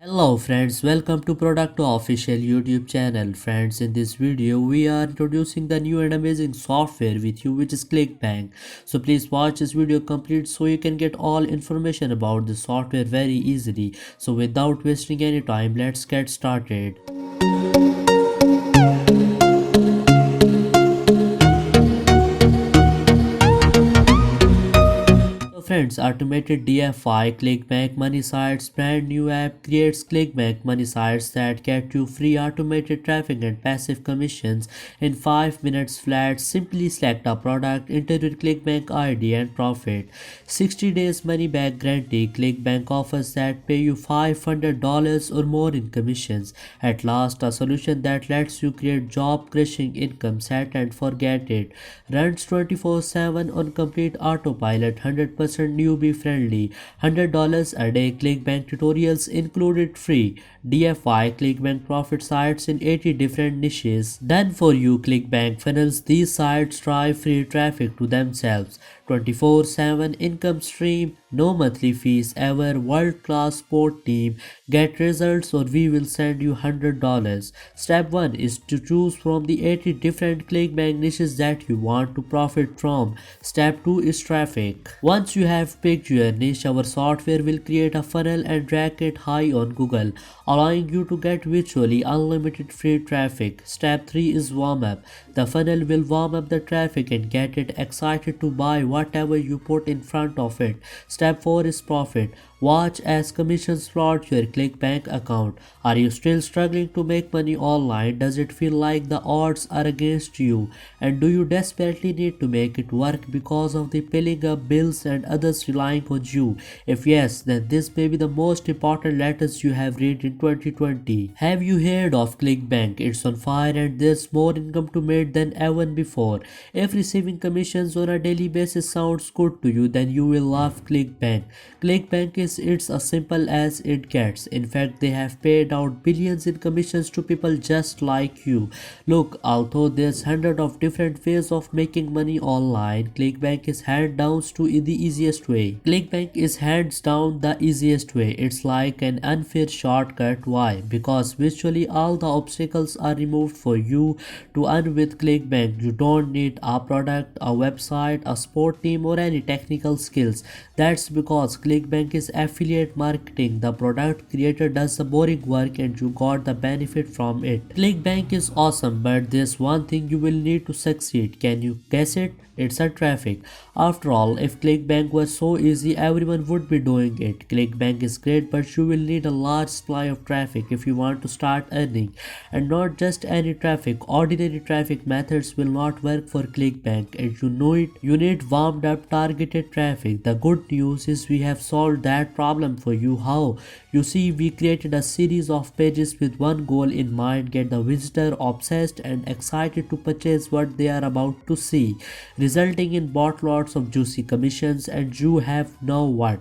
Hello friends, welcome to Product Official YouTube channel. Friends, in this video we are introducing the new and amazing software with you, which is ClickBank. So please watch this video complete so you can get all information about the software very easily. So without wasting any time, let's get started. So friends, automated DFI ClickBank money sites brand new app creates ClickBank money sites that get you free automated traffic and passive commissions in 5 minutes flat. Simply select a product, enter your ClickBank ID and profit. 60 days money back guarantee. ClickBank offers that pay you $500 or more in commissions. At last, a solution that lets you create job crushing income, set and forget it. Runs 24/7 on complete autopilot, 100% newbie friendly, $100 a day. ClickBank tutorials included free. DFI ClickBank profit sites in 80 different niches. Done for you. ClickBank funnels these sites drive free traffic to themselves. 24/7 income stream, no monthly fees ever, world class support team. Get results or we will send you $100. Step 1 is to choose from the 80 different ClickBank niches that you want to profit from. Step 2 is traffic. Once you have picked your niche, our software will create a funnel and rank it high on Google, allowing you to get virtually unlimited free traffic. Step 3 is warm up. The funnel will warm up the traffic and get it excited to buy whatever you put in front of it. Step 4 is profit. Watch as commissions flood your ClickBank account. Are you still struggling to make money online? Does it feel like the odds are against you? And do you desperately need to make it work because of the piling up bills and others relying on you? If yes, then this may be the most important letters you have read in 2020. Have you heard of ClickBank? It's on fire and there's more income to make than ever before. If receiving commissions on a daily basis sounds good to you, then you will love ClickBank. ClickBank is it's as simple as it gets. In fact, they have paid out billions in commissions to people just like you. Look, although there's hundreds of different ways of making money online, ClickBank is hands down to the easiest way. ClickBank is hands down the easiest way. It's like an unfair shortcut. Why? Because virtually all the obstacles are removed for you to earn with ClickBank. You don't need a product, a website, a support team, or any technical skills. That's because ClickBank is affiliate marketing. The product creator does the boring work and you got the benefit from it. ClickBank is awesome, but there's one thing you will need to succeed. Can you guess it? It's a traffic. After all, if ClickBank was so easy, everyone would be doing it. ClickBank is great, but you will need a large supply of traffic if you want to start earning. And not just any traffic. Ordinary traffic methods will not work for ClickBank, and you know it. You need warmed up targeted traffic. The good news is we have solved that problem for you. How? You see, we created a series of pages with one goal in mind: get the visitor obsessed and excited to purchase what they are about to see, resulting in lots of juicy commissions. And you have know what?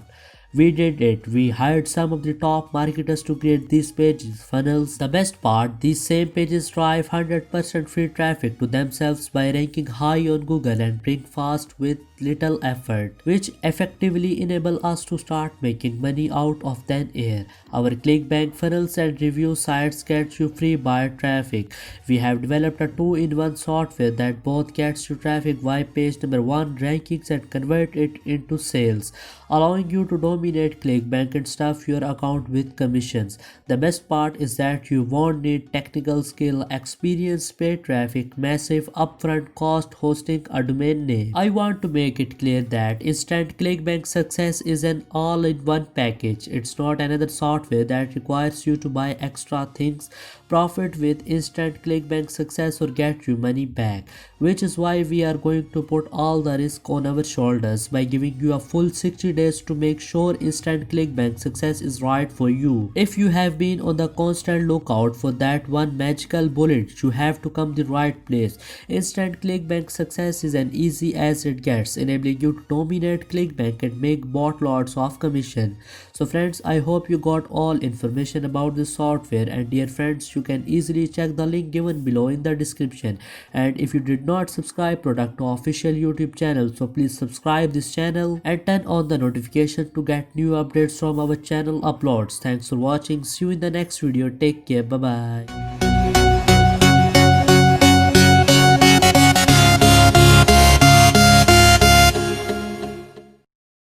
We did it. We hired some of the top marketers to create these pages, funnels. The best part, these same pages drive 100% free traffic to themselves by ranking high on Google and bring fast with little effort, which effectively enable us to start making money out of thin air. Our ClickBank funnels and review sites get you free buyer traffic. We have developed a two-in-one software that both gets you traffic via page number 1 rankings and convert it into sales, allowing you to dominate ClickBank and stuff your account with commissions. The best part is that you won't need technical skill, experience, paid traffic, massive upfront cost hosting a domain name. I want to make it clear that instant ClickBank success is an all-in-one package. It's not another software that requires you to buy extra things. Profit with instant ClickBank success or get your money back, which is why we are going to put all the risk on our shoulders by giving you a full 60 days to make sure instant ClickBank success is right for you. If you have been on the constant lookout for that one magical bullet, you have to come the right place. Instant ClickBank success is as easy as it gets, enabling you to dominate ClickBank and make lots of commission. So So friends, I hope you got all information about this software, and dear friends, you can easily check the link given below in the description. And if you did not subscribe Producto official YouTube channel, so please subscribe this channel and turn on the notification to get new updates from our channel uploads. Thanks for watching. See you in the next video. Take care. Bye bye.